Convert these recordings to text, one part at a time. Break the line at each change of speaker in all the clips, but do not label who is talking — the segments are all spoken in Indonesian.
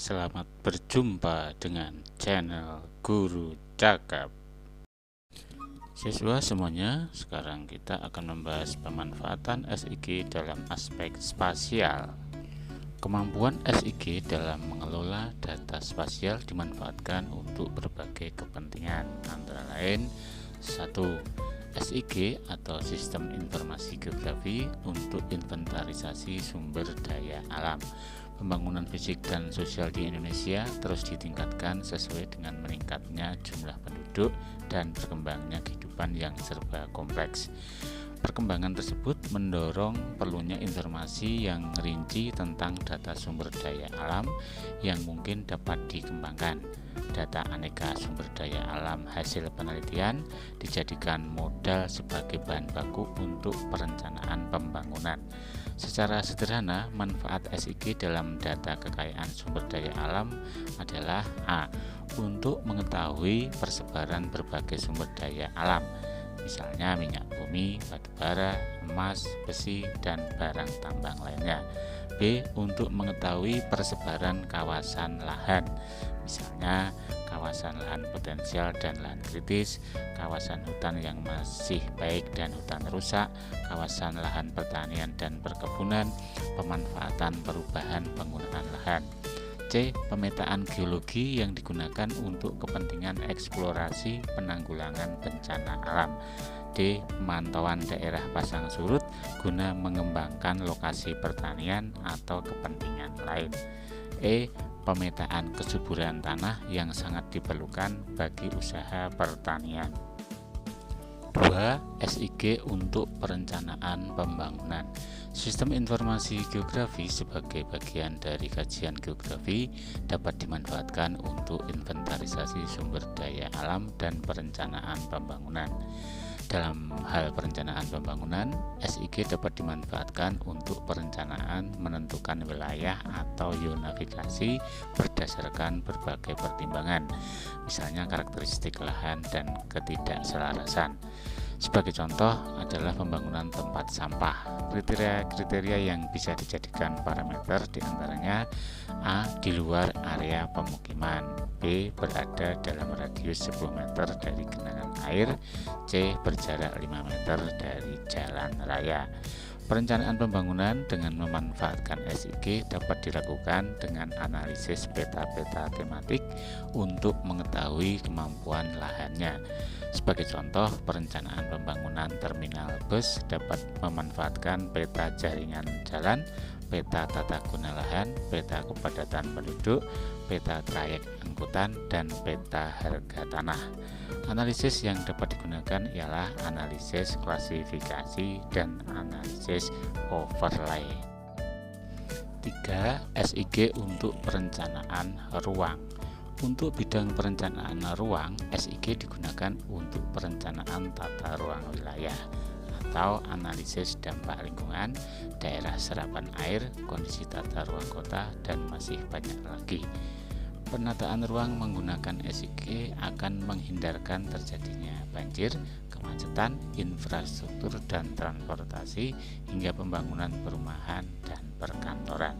Selamat berjumpa dengan channel Guru Cakap. Siswa semuanya, sekarang kita akan membahas pemanfaatan SIG dalam aspek spasial. Kemampuan SIG dalam mengelola data spasial dimanfaatkan untuk berbagai kepentingan, antara lain 1. SIG atau Sistem Informasi Geografi untuk inventarisasi sumber daya alam. Pembangunan fisik dan sosial di Indonesia terus ditingkatkan sesuai dengan meningkatnya jumlah penduduk dan berkembangnya kehidupan yang serba kompleks. Perkembangan tersebut mendorong perlunya informasi yang rinci tentang data sumber daya alam yang mungkin dapat dikembangkan. Data aneka sumber daya alam hasil penelitian dijadikan modal sebagai bahan baku untuk perencanaan pembangunan. Secara sederhana, manfaat SIG dalam data kekayaan sumber daya alam adalah A. Untuk mengetahui persebaran berbagai sumber daya alam, misalnya minyak bumi, batu bara, emas, besi, dan barang tambang lainnya. B. Untuk mengetahui persebaran kawasan lahan, misalnya kawasan lahan potensial dan lahan kritis, kawasan hutan yang masih baik dan hutan rusak, kawasan lahan pertanian dan perkebunan, pemanfaatan perubahan penggunaan lahan. C. Pemetaan geologi yang digunakan untuk kepentingan eksplorasi penanggulangan bencana alam. D. Pemantauan daerah pasang surut guna mengembangkan lokasi pertanian atau kepentingan lain. E. Pemetaan kesuburan tanah yang sangat diperlukan bagi usaha pertanian. 2. SIG untuk perencanaan pembangunan. Sistem informasi geografi sebagai bagian dari kajian geografi dapat dimanfaatkan untuk inventarisasi sumber daya alam dan perencanaan pembangunan. Dalam hal perencanaan pembangunan, SIG dapat dimanfaatkan untuk perencanaan menentukan wilayah atau zonasi berdasarkan berbagai pertimbangan, misalnya karakteristik lahan dan ketidakselarasan. Sebagai contoh adalah pembangunan tempat sampah. Kriteria-kriteria yang bisa dijadikan parameter diantaranya A. Di luar area pemukiman, B. Berada dalam radius 10 meter dari genangan air, C. Berjarak 5 meter dari jalan raya. Perencanaan pembangunan dengan memanfaatkan SIG dapat dilakukan dengan analisis peta-peta tematik untuk mengetahui kemampuan lahannya. Sebagai contoh, perencanaan pembangunan terminal bus dapat memanfaatkan peta jaringan jalan, peta tata guna lahan, peta kepadatan penduduk, peta trayek angkutan, dan peta harga tanah. Analisis yang dapat digunakan ialah analisis klasifikasi dan analisis overlay. 3. SIG untuk perencanaan ruang. Untuk bidang perencanaan ruang, SIG digunakan untuk perencanaan tata ruang wilayah atau analisis dampak lingkungan, daerah serapan air, kondisi tata ruang kota, dan masih banyak lagi. Penataan ruang menggunakan SIG akan menghindarkan terjadinya banjir, kemacetan, infrastruktur dan transportasi, hingga pembangunan perumahan dan perkantoran.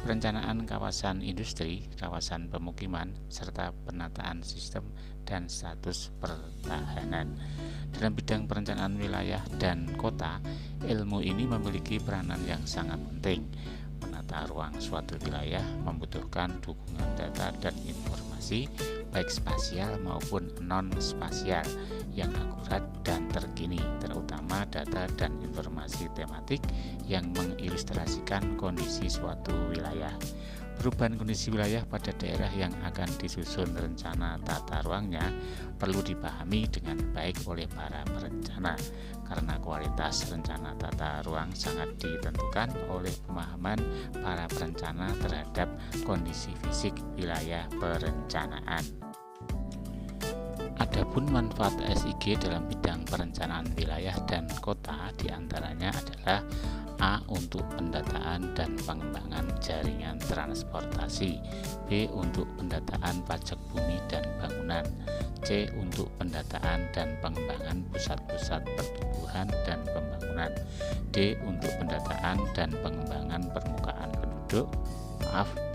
Perencanaan kawasan industri, kawasan pemukiman, serta penataan sistem dan status pertahanan. Dalam bidang perencanaan wilayah dan kota, ilmu ini memiliki peranan yang sangat penting. Menata ruang suatu wilayah membutuhkan dukungan data dan informasi, baik spasial maupun non-spasial, yang akurat dan terkini, terutama data dan informasi tematik yang mengilustrasikan kondisi suatu wilayah. Perubahan kondisi wilayah pada daerah yang akan disusun rencana tata ruangnya perlu dipahami dengan baik oleh para perencana, karena kualitas rencana tata ruang sangat ditentukan oleh pemahaman para perencana terhadap kondisi fisik wilayah perencanaan. Adapun manfaat SIG dalam bidang perencanaan wilayah dan kota diantaranya adalah A. Untuk pendataan dan pengembangan jaringan transportasi, B. Untuk pendataan pajak bumi dan bangunan, C. Untuk pendataan dan pengembangan pusat-pusat pertumbuhan dan pembangunan, D. Untuk pendataan dan pengembangan permukaan penduduk,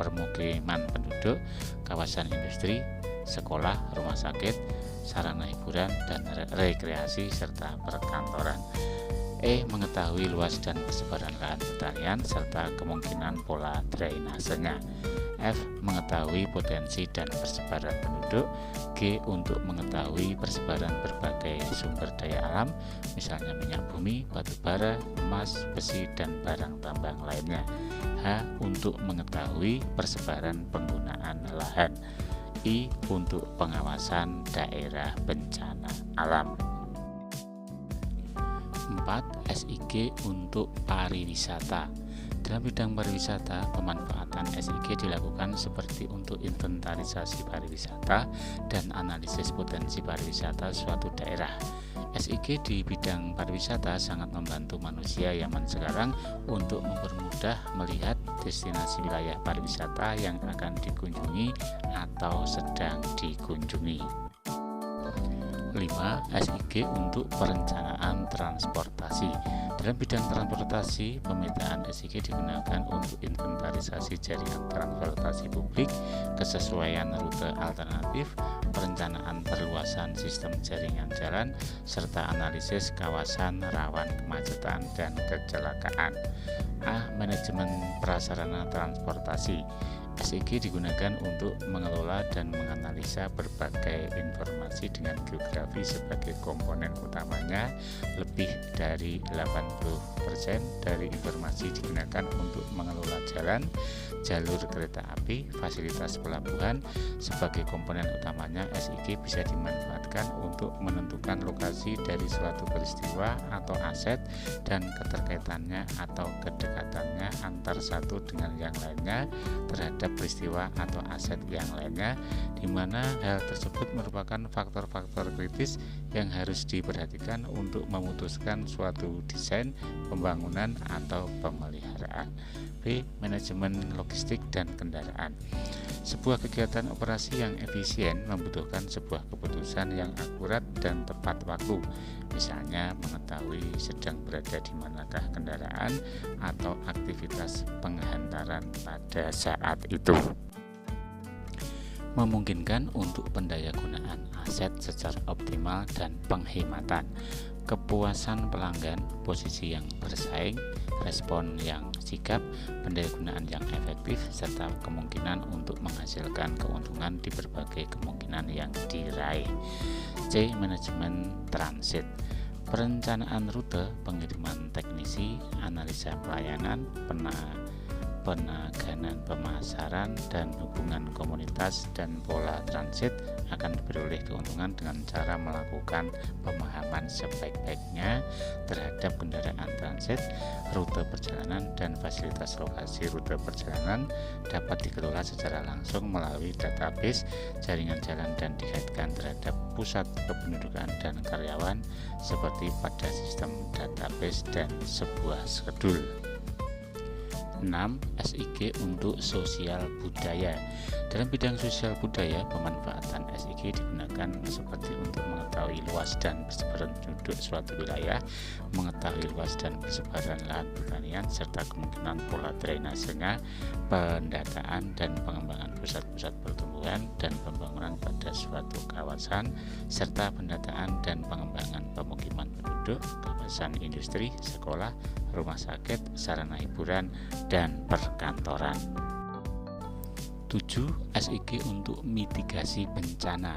permukiman penduduk, kawasan industri, sekolah, rumah sakit, sarana hiburan dan rekreasi serta perkantoran. Mengetahui luas dan persebaran lahan pertanian serta kemungkinan pola drainasenya. F. Mengetahui potensi dan persebaran penduduk. G. Untuk mengetahui persebaran berbagai sumber daya alam, misalnya minyak bumi, batu bara, emas, besi, dan barang tambang lainnya. H. Untuk mengetahui persebaran penggunaan lahan. I. Untuk pengawasan daerah bencana alam. 4. SIG untuk pariwisata. Dalam bidang pariwisata, pemanfaatan SIG dilakukan seperti untuk inventarisasi pariwisata dan analisis potensi pariwisata suatu daerah. SIG di bidang pariwisata sangat membantu manusia zaman sekarang untuk mempermudah melihat destinasi wilayah pariwisata yang akan dikunjungi atau sedang dikunjungi. 5. SIG untuk perencanaan transportasi. Dalam bidang transportasi, pemetaan SIG digunakan untuk inventarisasi jaringan transportasi publik, kesesuaian rute alternatif, perencanaan perluasan sistem jaringan jalan, serta analisis kawasan rawan kemacetan dan kecelakaan. A. Manajemen prasarana transportasi. SIG digunakan untuk mengelola dan menganalisa berbagai informasi dengan geografi sebagai komponen utamanya. Lebih dari 80% dari informasi digunakan untuk mengelola jalan, jalur kereta api, fasilitas pelabuhan. Sebagai komponen utamanya, SIG bisa dimanfaatkan untuk menentukan lokasi dari suatu peristiwa atau aset dan keterkaitannya atau kedekatannya antar satu dengan yang lainnya terhadap peristiwa atau aset yang lainnya, di mana hal tersebut merupakan faktor-faktor kritis yang harus diperhatikan untuk memutuskan suatu desain, pembangunan, atau pemeliharaan. B. Manajemen logistik dan kendaraan. Sebuah kegiatan operasi yang efisien membutuhkan sebuah keputusan yang akurat dan tepat waktu, misalnya mengetahui sedang berada di manakah kendaraan atau aktivitas penghantaran pada saat itu. Memungkinkan untuk pendayagunaan aset secara optimal dan penghematan. Kepuasan pelanggan, posisi yang bersaing, respon yang sigap, pendayagunaan yang efektif, serta kemungkinan untuk menghasilkan keuntungan di berbagai kemungkinan yang diraih. C. Manajemen transit. Perencanaan rute, pengiriman teknisi, analisa pelayanan, penaganan pemasaran, dan hubungan komunitas dan pola transit akan diperoleh keuntungan dengan cara melakukan pemahaman sebaik-baiknya terhadap kendaraan transit, rute perjalanan, dan fasilitas lokasi rute perjalanan dapat dikelola secara langsung melalui database jaringan jalan dan dikaitkan terhadap pusat kependudukan dan karyawan seperti pada sistem database dan sebuah skedul. 6. SIG untuk sosial budaya. Dalam bidang sosial budaya, pemanfaatan SIG digunakan seperti untuk mengetahui luas dan persebaran penduduk suatu wilayah, mengetahui luas dan persebaran lahan pertanian, serta kemungkinan pola drainasenya, pendataan dan pengembangan pusat-pusat pertumbuhan dan pembangunan pada suatu kawasan, serta pendataan dan pengembangan pemukiman penduduk, kawasan industri, sekolah, rumah sakit, sarana hiburan, dan perkantoran. 7. SIG untuk mitigasi bencana.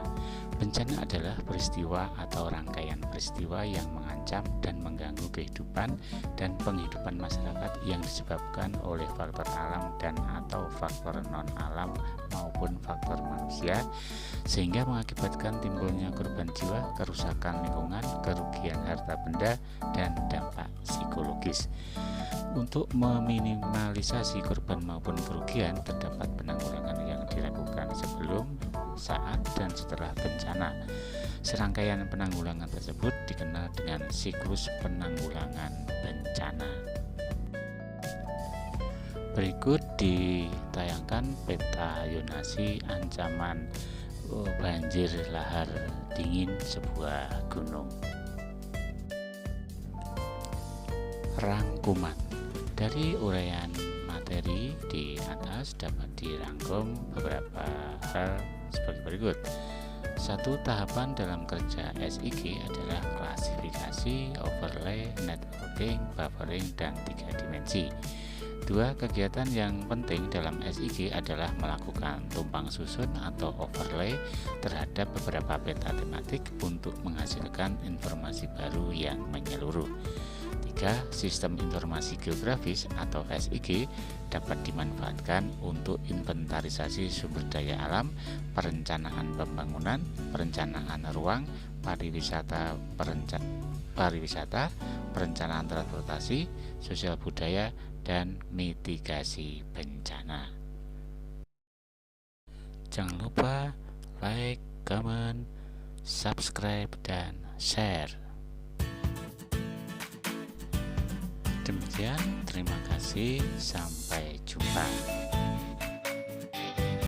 Bencana adalah peristiwa atau rangkaian peristiwa yang mengancam dan mengganggu kehidupan dan penghidupan masyarakat yang disebabkan oleh faktor alam dan atau faktor non-alam maupun faktor manusia, sehingga mengakibatkan timbulnya korban jiwa, kerusakan lingkungan, kerugian harta benda, dan dampak psikologis. Untuk meminimalisasi korban maupun kerugian, terdapat penanggulangan yang dilakukan sebelum, saat, dan setelah bencana. Serangkaian penanggulangan tersebut dikenal dengan siklus penanggulangan bencana. Berikut ditayangkan peta zonasi ancaman banjir lahar dingin sebuah gunung. Rangkuman. Dari uraian materi materi di atas dapat dirangkum beberapa hal sebagai berikut. Satu tahapan dalam kerja SIG adalah klasifikasi, overlay, networking, buffering, dan 3 dimensi. Dua kegiatan yang penting dalam SIG adalah melakukan tumpang susun atau overlay terhadap beberapa peta tematik untuk menghasilkan informasi baru yang menyeluruh. 3. Sistem informasi geografis atau SIG dapat dimanfaatkan untuk inventarisasi sumber daya alam, perencanaan pembangunan, perencanaan ruang, pariwisata, perencanaan transportasi, sosial budaya, dan mitigasi bencana. Jangan lupa like, comment, subscribe, dan share. Demikian, terima kasih, sampai jumpa.